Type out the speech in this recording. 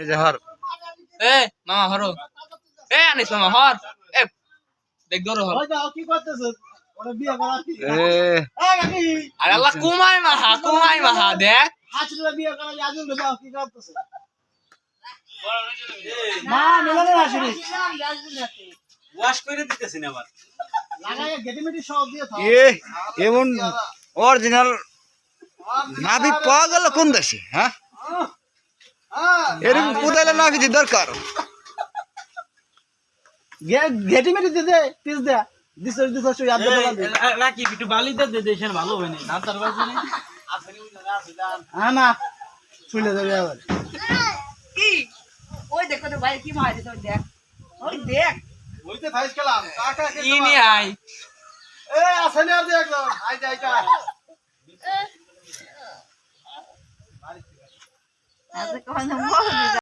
এই যে হর এ মামা হরো এ আনিস মামা হর এ দেখ ধরো হর ওই যাও কি করতেছ ওরে বিয়ে করা কি এ কাকি আরে আল্লাহ কুমাই মাহা দেখ হাসিলে বিয়ে করা আজুল দাও কি করতেছ না মিলানে হাসিলি ওয়াশ করে দিতেছি না আবার লাগায় গেটিমেটি সব দিয়ে থাও এ এমন অরিজিনাল নাভি পাওয়া গেল কোন দেশে হ্যাঁ এরকম কোথায় নাভি দি দরকার গেটিমেটি দে পিস দে দিছস ইয়াদ দে রাকি একটু বালি দে দেশের ভালো হবে না না তার বাজে নেই না শুইলে যাবে আবার কি ওই দেখো তো ভাই কি মারি তো দেখ ওই দেখ ওইতে থাইস খেলাম কাকা কে ইনি আই এ আসলে আর দেখ আই যাই কা আজ কোন